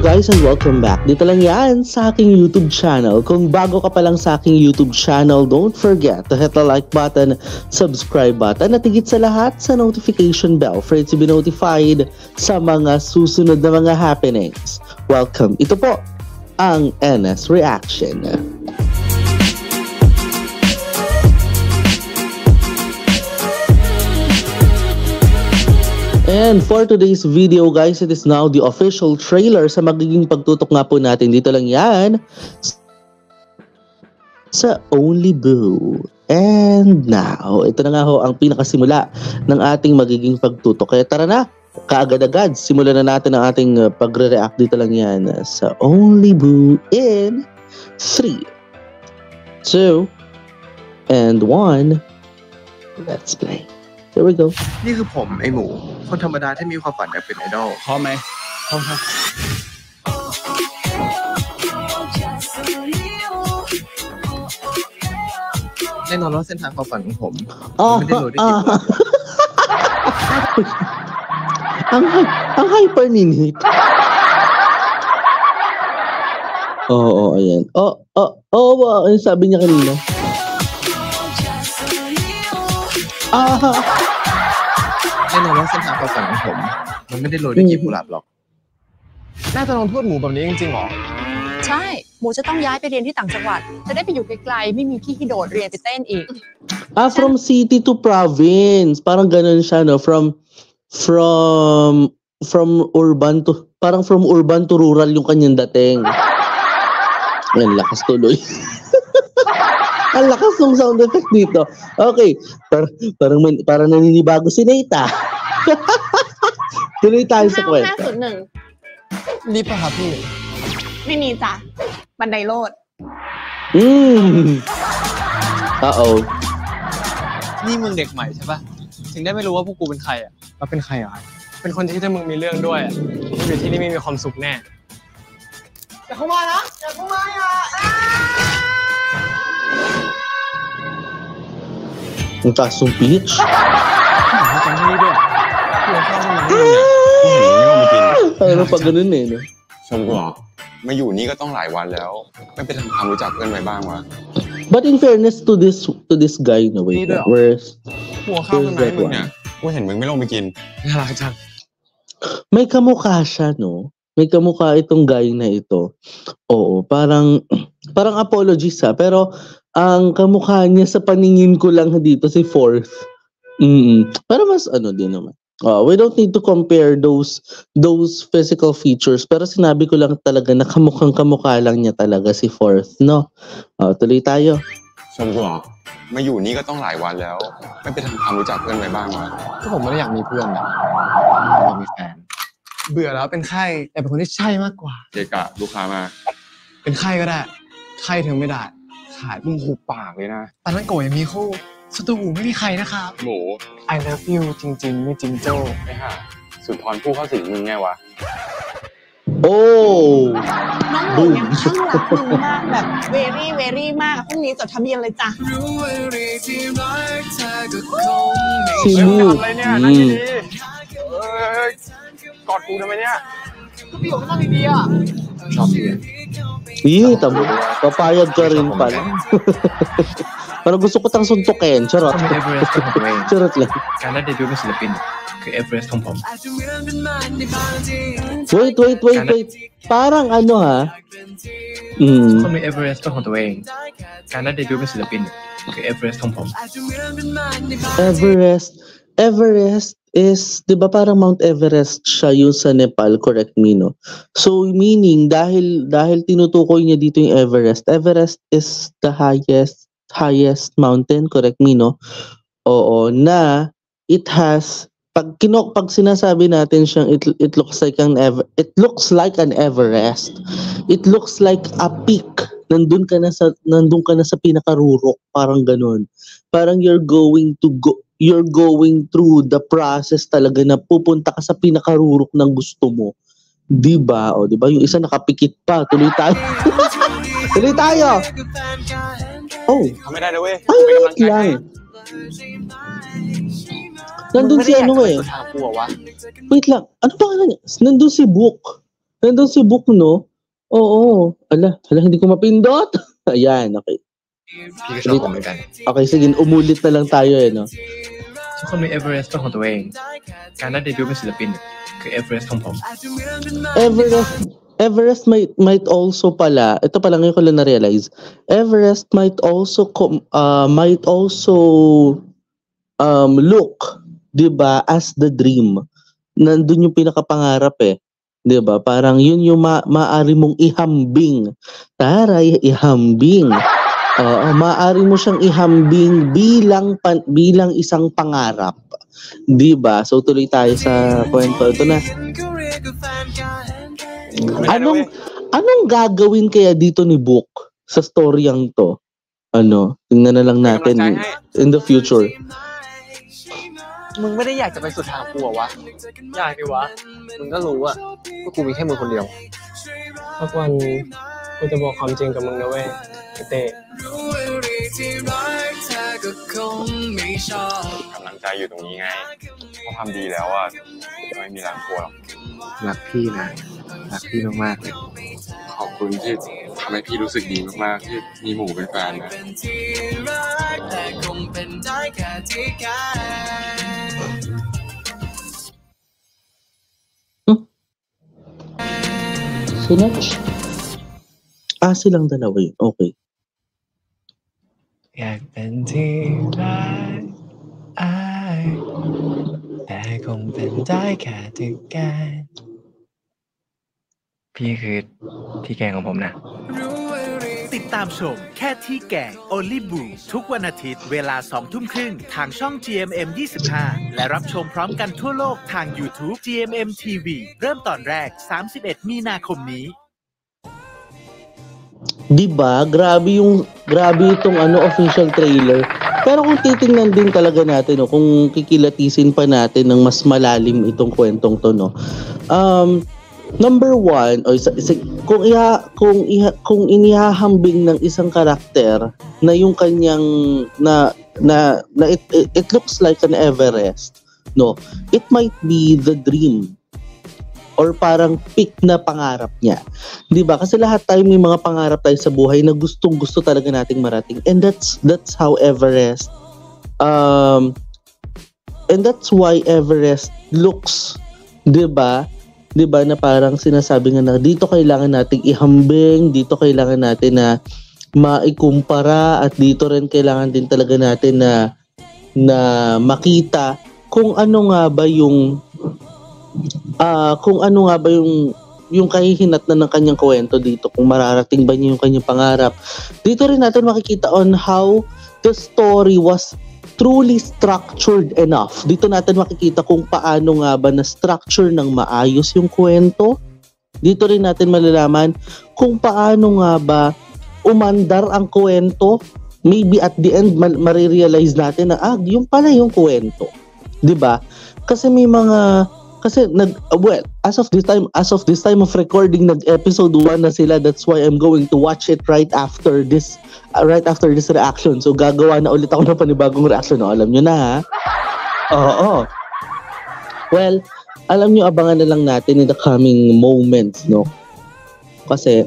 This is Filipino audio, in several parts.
guys and welcome back. Dito lang yan sa aking YouTube channel. Kung bago ka pa lang sa aking YouTube channel, don't forget to hit the like button, subscribe button, at higit sa lahat sa notification bell for it to be notified sa mga susunod na mga happenings. Welcome. Ito po ang NS Reaction. And for today's video guys, it is now the official trailer sa magiging pagtutok nga po natin. Dito lang yan sa Only Boo. And now, ito na nga ho ang pinakasimula ng ating magiging pagtutok. Kaya tara na, kaagad-agad, simulan na natin ang ating pagre-react. Dito lang yan sa Only Boo in 3, 2, and 1. Let's play. Here we go. นี่คือผมไอหมูคนธรรมดาที่มีความฝันอยากเป็นไอดอลพร้อมไหมพร้อมครับแน่นอนว่าเส้นทางความฝันของผมไม่ได้โรยด้วยกลีบกุหลาบ ang hyper ninit. Oo, ayan. Ano sabi niya kanina? แน่นอนว่าเส้นทางความฝันของผมมันไม่ได้โรยด้วยกลีบกุหลาบหรอกน่าจะลงโทษหมูแบบนี้จริงๆหรอใช่หมูจะต้องย้ายไปเรียนที่ต่างจังหวัดจะได้ไปอยู่ไกลๆไม่มีที่ให้โดดเรียนไปเต้นอีก From city to province. Parang ganun siya, no? From urban to, parang from urban to rural yung kanyang dating. Ang lakas tuloy. Ang lakas ng sound effect dito. Okay. Parang naninibago si Nate. Tuloy tayo sa kwento. 501 รีบป่ะครับพี่ ไม่มีจ้ะบันไดโลด Uh-oh. นี่มึงเด็กใหม่ใช่ปะถึงได้ไม่รู้ว่าพวกกูเป็นใครอ่ะ แล้วเป็นใครอ่ะ เป็นคนที่ถ้ามึงมีเรื่องด้วยอ่ะอยู่ที่นี่ไม่มีความสุขแน่ อย่าเข้ามานะอย่าเข้ามาอย่า Ang taas ng pitch. จำที่นี่ด้วยหัวข้าวทำไมไม่รู้เนี่ยกูเห็นมึงไม่ลงไปกิน Ano pa ganun eh, no? ชมกูเหรอมาอยู่นี่ก็ต้องหลายวันแล้วไม่ไปทำความรู้จักเพื่อนไว้บ้างวะ But in fairness to this guy, no wait. Where's หัวข้าวทำไม that มึง one? เนี่ย กูเห็นมึงไม่ลงไปกิน น่ารักจัง May kamukha siya, no? May kamukha itong guy na ito. Oo, parang apologies ha, pero ang kamukha niya sa paningin ko lang dito si Fourth. Pero mas ano din naman. We don't need to compare those physical features, pero sinabi ko lang talaga na kamukha lang niya talaga si Fourth, no? Tuloy tayo. ชมกูเหรอมาอยู่นี่ก็ต้องหลายวันแล้วไม่ไปทำความรู้จักเพื่อนไว้บ้างวะ ก็ผมไม่ได้อยากมีเพื่อนนะอยากมีแฟนเบื่อแล้วเป็นไข้แต่เป็นคนที่ใช่มากกว่า เกะกะลูกค้ามา เป็นไข้ก็ได้ไข้เธอไม่ได้ขาย มึงหุบปากเลยนะ ตอนนั้นโกยังมีคู่สตูหูไม่มีใครนะครับ หมู I love you จริงๆไม่จริงโจ้ ไอ้ห่าสุดทอนผู้เข้าสิงมึงไงวะ Oh! น้องหมูยังข้างรักมึงมากแบบ very มากพรุ่งนี้จดทะเบียนเลยจ้ะ Si Moo. อะไรเนี่ยนั่งดีๆกอดกูทำไมเนี่ย ก็ไปอยู่ข้างนอกดีๆอ่ะ ชอบพี่ Tamo. Papayag ka rin pala. Parang gusto ko tang suntukin. Charot. ต้องมี Everest ของตัวเอง Charot lang. การได้เดบิวต์เป็นศิลปินคือ Everest ของผม Wait. Parang ano ha? ต้องมี Everest เป็นของตัวเองการได้เดบิวต์เป็นศิลปินคือ Everest ของผม Everest is, di ba parang Mount Everest siya yung sa Nepal, correct me, no? So, meaning, dahil tinutukoy niya dito yung Everest is the highest mountain, correct me, no? Oo, na it has, pag sinasabi natin siyang it looks like an Everest. It looks like a peak. Nandun ka na sa pinakarurok, parang ganun. Parang you're going through the process talaga na pupunta ka sa pinakarurok ng gusto mo. Diba? O, diba? Yung isa nakapikit pa. Tuloy tayo. Tuloy tayo. Oh. ทำไม่ได้นะเว้ย Ay, เป็นกำลัง wait ใจให้ lang. Nandun si ano eh.ทางกูเหรอวะ Wait lang. Ano pangalan niya? Nandun si Book. Nandun si Book, no? Oo. Ala, hindi ko mapindot. Ayan, okay. พี่ก็ชอบเขาเหมือนกัน Okay, sige, umulit na lang tayo no? ทุกคนมีเอเวอเรสต์เป็นของตัวเอง การได้เดบิวต์เป็นศิลปินคือเอเวอเรสต์ของผม Everest might also pala, ito pa lang yung ko lang na-realize, Everest might also look, 'di ba, as the dream. Nandun yung pinakapangarap 'di ba? Parang yun yung maaari mong ihambing. Taray, ihambing. Maaari mo siyang ihambing bilang isang pangarap. 'Di ba? So tuloy tayo sa kwento. Ito na. Anong gagawin kaya dito ni Book sa storyang to? Tingnan na lang natin in the future. มึงไม่ได้อยากจะไปสุดทางกูเหรอวะ อยากดิวะ มึงก็รู้อะว่ากูมีแค่มึงคนเดียว สักวันกูจะบอกความจริงกับมึงนะเว้ยไอ้เต้ กำลังใจอยู่ตรงนี้ไงเพราะทำดีแล้วอ่ะไม่มีรังกลัวหรอก รักพี่นะ รักพี่มากๆเลย ขอบคุณที่ทำให้พี่รู้สึกดีมากๆที่มีหมูเป็นแฟนนะ Sinach? Silang dalawa yun. Okay. อยากเป็นที่รักแต่คงเป็นได้แค่ที่แกพี่คือที่แกงของผมนะ ติดตามชมแค่ที่แกง Only Boo ทุกวันอาทิตย์เวลา 20:30 ทางช่อง GMM 25 และรับชมพร้อมกันทั่วโลกทาง YouTube GMM TV เริ่มตอนแรก 31 มีนาคมนี้ Diba? Grabe itong official trailer. Pero kung titingnan din talaga natin, kung kikilatisin pa natin ng mas malalim itong kwentong to, number one, kung inihahambing ng isang karakter na yung kanyang it looks like an Everest, it might be the dream or parang peak na pangarap niya. 'Di ba? Kasi lahat tayo may mga pangarap tayo sa buhay na gustong-gusto talaga nating marating. And that's how Everest and that's why Everest looks, 'di ba? 'Di ba na parang sinasabi nga na dito kailangan nating ihambing, dito kailangan natin na maikumpara at dito rin kailangan din talaga natin na makita kung ano nga ba yung yung kahihinatnan ng kanyang kwento dito, kung mararating ba niya yung kanyang pangarap. Dito rin natin makikita on how the story was truly structured enough. Dito natin makikita kung paano nga ba na-structure ng maayos yung kwento. Dito rin natin malalaman kung paano nga ba umandar ang kwento. Maybe at the end marirealize natin na yung pala yung kwento. 'Di ba? Kasi as of this time of recording, nag-episode 1 na sila. That's why I'm going to watch it right after this reaction. So gagawa na ulit ako ng panibagong reaction. Alam nyo na, ha? Oo. Well, alam nyo, abangan na lang natin in the coming moments, Kasi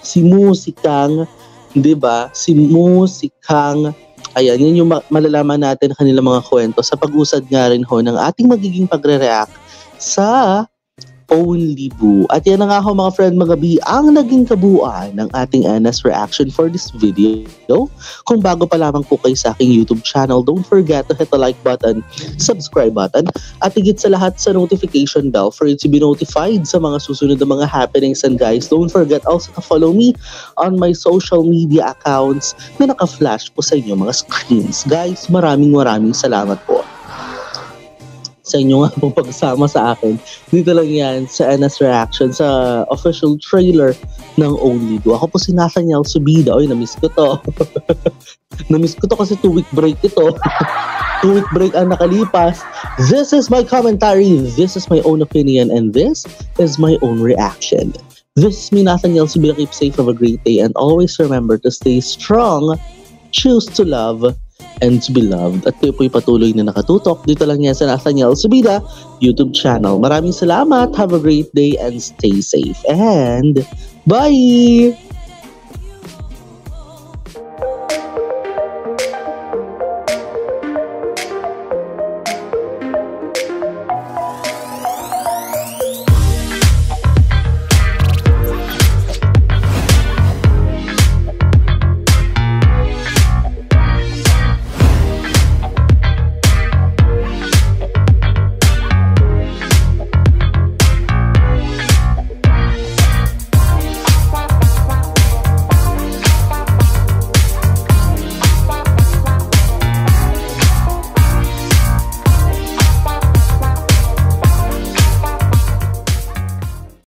si Musikang, 'di ba? Si Musikang, ayan, yun yung malalaman natin kanilang mga kwento sa pag-usad nga rin ng ating magiging pagre-react sa Only Boo. At yan na nga mga friend, mga B, ang naging kabuuan ng ating Anna's reaction for this video. Kung bago pa lamang po kayo sa aking YouTube channel, don't forget to hit the like button, subscribe button, at higit sa lahat sa notification bell for you to be notified sa mga susunod na mga happenings. And guys, don't forget also to follow me on my social media accounts na naka-flash po sa inyo mga screens. Guys, maraming salamat po sa inyo nga po pagsama sa akin. Dito lang yan sa Anna's reaction sa official trailer ng Only Boo. Ako po si Nathaniel Subida. Oy, namiss ko to. Namiss ko to kasi 2-week break ito. 2-week break ang nakalipas. This is my commentary. This is my own opinion. And this is my own reaction. This is me, Nathaniel Subida. Keep safe. Have a great day. And always remember to stay strong, choose to love, and to be loved. At kayo po'y patuloy na nakatutok dito lang yan sa Nathaniel Subida YouTube channel. Maraming salamat, have a great day and stay safe. And bye!